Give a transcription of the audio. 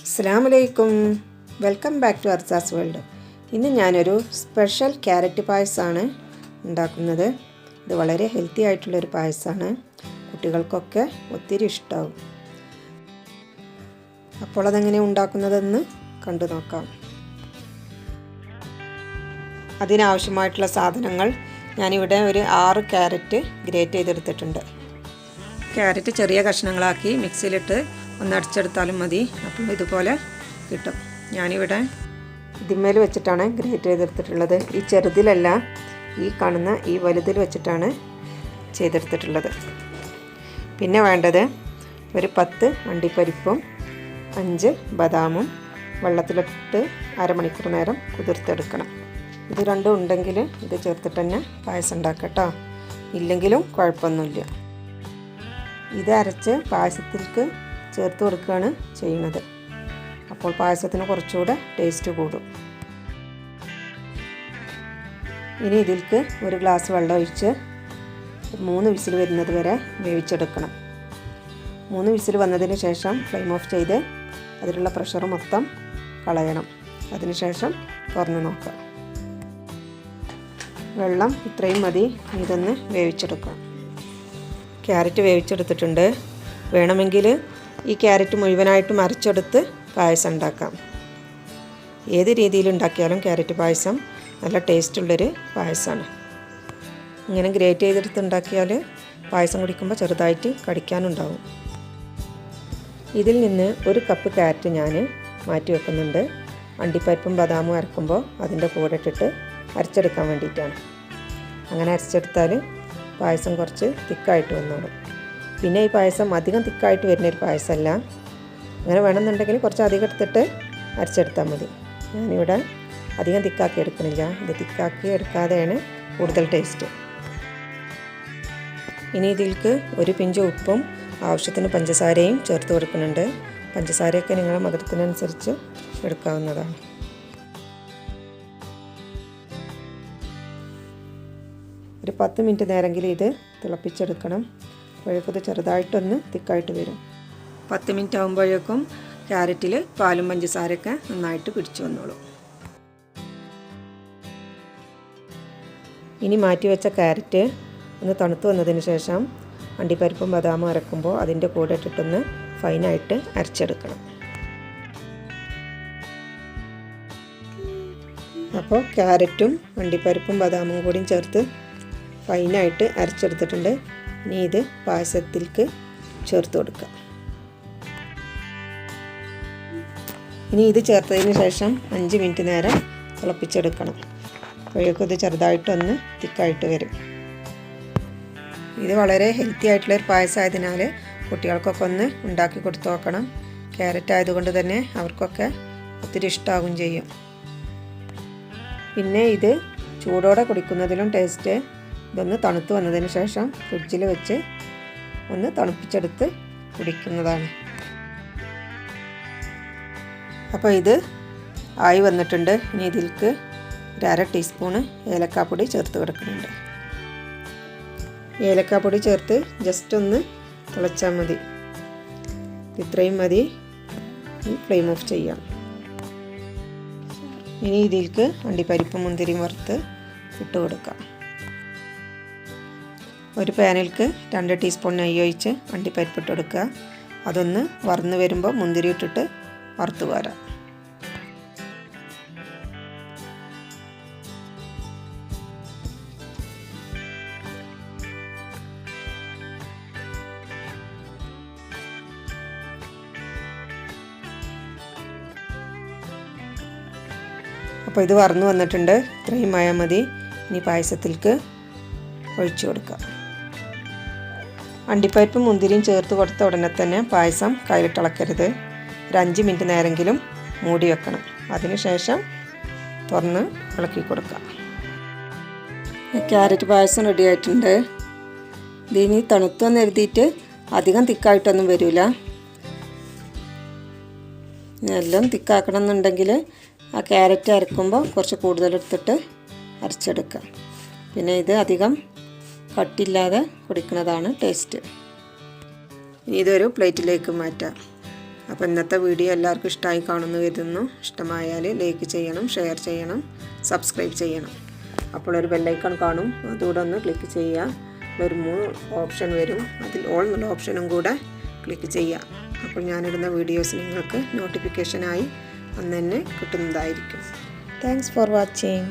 അസ്സലാമലൈക്കും, welcome back to അർസാസ് world. ഇന്ന് ഞാനൊരു സ്പെഷ്യൽ ക്യാരറ്റ് പായസമാണ് ഉണ്ടാക്കുന്നത്. ഇത് വളരെ ഹെൽത്തി ആയിട്ടുള്ളൊരു പായസമാണ്, കുട്ടികൾക്കൊക്കെ ഒത്തിരി ഇഷ്ടമാവും. അപ്പോൾ അതെങ്ങനെ ഉണ്ടാക്കുന്നതെന്ന് കണ്ടു നോക്കാം. അതിനാവശ്യമായിട്ടുള്ള സാധനങ്ങൾ ഞാനിവിടെ ഒരു 6 ക്യാരറ്റ് ഗ്രേറ്റ് ചെയ്തെടുത്തിട്ടുണ്ട്. ക്യാരറ്റ് ചെറിയ കഷ്ണങ്ങളാക്കി മിക്സിയിലിട്ട് ഒന്ന് അടിച്ചെടുത്താലും മതി. അപ്പോൾ ഇതുപോലെ കിട്ടും. ഞാനിവിടെ ഇതിന്മേൽ വെച്ചിട്ടാണ് ഗ്രേറ്റ് ചെയ്തെടുത്തിട്ടുള്ളത്. ഈ ചെറുതിലല്ല, ഈ കാണുന്ന ഈ വലുതിൽ വെച്ചിട്ടാണ് ചെയ്തെടുത്തിട്ടുള്ളത്. പിന്നെ വേണ്ടത് ഒരു 10 അണ്ടിപ്പരിപ്പും 5 ബദാമും വെള്ളത്തിലിട്ട് അരമണിക്കൂർ നേരം കുതിർത്തെടുക്കണം. ഇത് രണ്ടും ഉണ്ടെങ്കിൽ ഇത് ചേർത്തിട്ട് തന്നെ പായസം ഉണ്ടാക്കാം കേട്ടോ, ഇല്ലെങ്കിലും കുഴപ്പമൊന്നുമില്ല. ഇത് അരച്ച് പായസത്തിലേക്ക് ചേർത്ത് കൊടുക്കുകയാണ് ചെയ്യുന്നത്. അപ്പോൾ പായസത്തിന് കുറച്ചുകൂടെ ടേസ്റ്റ് കൂടും. ഇനി ഇതിലേക്ക് ഒരു ഗ്ലാസ് വെള്ളം ഒഴിച്ച് 3 വിസിൽ വരുന്നത് വരെ വേവിച്ചെടുക്കണം. 3 വിസിൽ വന്നതിന് ശേഷം ഫ്ലെയിം ഓഫ് ചെയ്ത് അതിലുള്ള പ്രഷർ മൊത്തം കളയണം. അതിനുശേഷം തുറന്ന് നോക്കാം. വെള്ളം ഇത്രയും മതി. ഇതൊന്ന് വേവിച്ചെടുക്കാം. ക്യാരറ്റ് വേവിച്ചെടുത്തിട്ടുണ്ട്. വേണമെങ്കിൽ ഈ ക്യാരറ്റ് മുഴുവനായിട്ടും അരച്ചെടുത്ത് പായസം ഉണ്ടാക്കാം. ഏത് രീതിയിൽ ഉണ്ടാക്കിയാലും ക്യാരറ്റ് പായസം നല്ല ടേസ്റ്റുള്ളൊരു പായസമാണ്. ഇങ്ങനെ ഗ്രേറ്റ് ചെയ്തെടുത്ത് ഉണ്ടാക്കിയാൽ പായസം കുടിക്കുമ്പോൾ ചെറുതായിട്ട് കടിക്കാനുണ്ടാവും. ഇതിൽ നിന്ന് 1 കപ്പ് ക്യാരറ്റ് ഞാൻ മാറ്റി വെക്കുന്നുണ്ട്. അണ്ടിപ്പരിപ്പും ബദാമും അരക്കുമ്പോൾ അതിൻ്റെ കൂടെ ഇട്ടിട്ട് അരച്ചെടുക്കാൻ വേണ്ടിയിട്ടാണ്. അങ്ങനെ അരച്ചെടുത്താൽ പായസം കുറച്ച് തിക്കായിട്ട് വന്നോളും. പിന്നെ ഈ പായസം അധികം തിക്കായിട്ട് വരുന്നൊരു പായസമല്ല. അങ്ങനെ വേണമെന്നുണ്ടെങ്കിൽ കുറച്ച് അധികം എടുത്തിട്ട് അരച്ചെടുത്താൽ മതി. ഞാനിവിടെ അധികം തിക്കാക്കി എടുക്കണില്ല. ഇത് തിക്കാക്കി എടുക്കാതെയാണ് കൂടുതൽ ടേസ്റ്റ്. ഇനി ഇതിലേക്ക് ഒരു പിഞ്ച് ഉപ്പും ആവശ്യത്തിന് പഞ്ചസാരയും ചേർത്ത് കൊടുക്കുന്നുണ്ട്. പഞ്ചസാരയൊക്കെ നിങ്ങളുടെ മധുരത്തിനനുസരിച്ച് എടുക്കാവുന്നതാണ്. ഒരു 10 മിനിറ്റ് നേരമെങ്കിലും ഇത് തിളപ്പിച്ചെടുക്കണം. അപ്പോഴേക്കും ഇത് ചെറുതായിട്ടൊന്ന് തിക്കായിട്ട് വരും. 10 മിനിറ്റ് ആകുമ്പോഴേക്കും ക്യാരറ്റിൽ പാലും പഞ്ചസാരയൊക്കെ നന്നായിട്ട് പിടിച്ചു വന്നോളും. ഇനി മാറ്റി വെച്ച ക്യാരറ്റ് ഒന്ന് തണുത്ത് വന്നതിന് ശേഷം അണ്ടിപ്പരിപ്പും ബദാമും അരക്കുമ്പോൾ അതിൻ്റെ കൂടെ ഇട്ടിട്ടൊന്ന് ഫൈനായിട്ട് അരച്ചെടുക്കണം. അപ്പോൾ ക്യാരറ്റും അണ്ടിപ്പരിപ്പും ബദാമും കൂടിയും ചേർത്ത് ഫൈനായിട്ട് അരച്ചെടുത്തിട്ടുണ്ട്. ഇനി ഇത് പായസത്തിലേക്ക് ചേർത്ത് കൊടുക്കുക. ഇനി ഇത് ചേർത്തതിന് ശേഷം 5 മിനിറ്റ് നേരം തിളപ്പിച്ചെടുക്കണം. അപ്പോഴേക്കും ഇത് ചെറുതായിട്ടൊന്ന് തിക്കായിട്ട് വരും. ഇത് വളരെ ഹെൽത്തി ആയിട്ടുള്ളൊരു പായസമായതിനാൽ കുട്ടികൾക്കൊക്കെ ഒന്ന് ഉണ്ടാക്കി കൊടുത്തു നോക്കണം. ക്യാരറ്റ് ആയതുകൊണ്ട് തന്നെ അവർക്കൊക്കെ ഒത്തിരി ഇഷ്ടമാകും ചെയ്യും. പിന്നെ ഇത് ചൂടോടെ കുടിക്കുന്നതിലും ടേസ്റ്റ്. ഇതൊന്ന് തണുത്ത് വന്നതിന് ശേഷം ഫ്രിഡ്ജിൽ വെച്ച് ഒന്ന് തണുപ്പിച്ചെടുത്ത് കുടിക്കുന്നതാണ്. അപ്പോൾ ഇത് ആയി വന്നിട്ടുണ്ട്. ഇനി ഇതിലേക്ക് ഒരു 1/2 ടീസ്പൂണ് ഏലക്കാപ്പൊടി ചേർത്ത് കൊടുക്കുന്നുണ്ട്. ഏലക്കാപ്പൊടി ചേർത്ത് ജസ്റ്റ് ഒന്ന് തിളച്ചാൽ മതി. ഇത്രയും മതി. ഫ്ലെയിം ഓഫ് ചെയ്യാം. ഇനി ഇതിലേക്ക് അണ്ടിപ്പരിപ്പും മുന്തിരിയും വറുത്ത് ഇട്ട് കൊടുക്കാം. ഒരു പാനിലേക്ക് 2 ടീസ്പൂൺ നെയ്യ് ഒഴിച്ച് അണ്ടിപ്പരിപ്പ് ഇട്ട് കൊടുക്കുക. അതൊന്ന് വറന്ന് വരുമ്പോൾ മുന്തിരി ഇട്ടിട്ട് വറുത്ത് പോരാം. അപ്പോൾ ഇത് വറന്ന് വന്നിട്ടുണ്ട്. ഇത്രയും ആയാൽ മതി. ഇനി പായസത്തിലേക്ക് ഒഴിച്ചു കൊടുക്കുക. അണ്ടിപ്പരിപ്പും മുന്തിരിയും ചേർത്ത് കൊടുത്ത ഉടനെ തന്നെ പായസം കയ്യിലിട്ടിളക്കരുത്. ഒരു 5 മിനിറ്റ് നേരമെങ്കിലും മൂടി വെക്കണം. അതിനുശേഷം തുറന്ന് ഇളക്കി കൊടുക്കുക. ക്യാരറ്റ് പായസം റെഡി ആയിട്ടുണ്ട്. ഇതിനി തണുത്തെന്ന് എഴുതിയിട്ട് അധികം തിക്കായിട്ടൊന്നും വരില്ല. എല്ലാം തിക്കാക്കണം എന്നുണ്ടെങ്കിൽ ആ ക്യാരറ്റ് അരക്കുമ്പോൾ കുറച്ച് കൂടുതലെടുത്തിട്ട് അരച്ചെടുക്കുക. പിന്നെ ഇത് അധികം കട്ടില്ലാതെ കുടിക്കുന്നതാണ് ടേസ്റ്റ്. ഇനി ഇതൊരു പ്ലേറ്റിലേക്ക് മാറ്റാം. അപ്പോൾ ഇന്നത്തെ വീഡിയോ എല്ലാവർക്കും ഇഷ്ടമായി കാണുമെന്ന് കരുതുന്നു. ഇഷ്ടമായാൽ ലൈക്ക് ചെയ്യണം, ഷെയർ ചെയ്യണം, സബ്സ്ക്രൈബ് ചെയ്യണം. അപ്പോൾ ഒരു ബെല്ലൈക്കൺ കാണും, അതുകൂടെ ഒന്ന് ക്ലിക്ക് ചെയ്യുക. ഒരു 3 ഓപ്ഷൻ വരും, അതിൽ ഓൾ എന്നുള്ള ഓപ്ഷനും കൂടെ ക്ലിക്ക് ചെയ്യുക. അപ്പോൾ ഞാനിടുന്ന വീഡിയോസ് നിങ്ങൾക്ക് നോട്ടിഫിക്കേഷനായി അന്ന് തന്നെ കിട്ടുന്നതായിരിക്കും. Thanks for watching.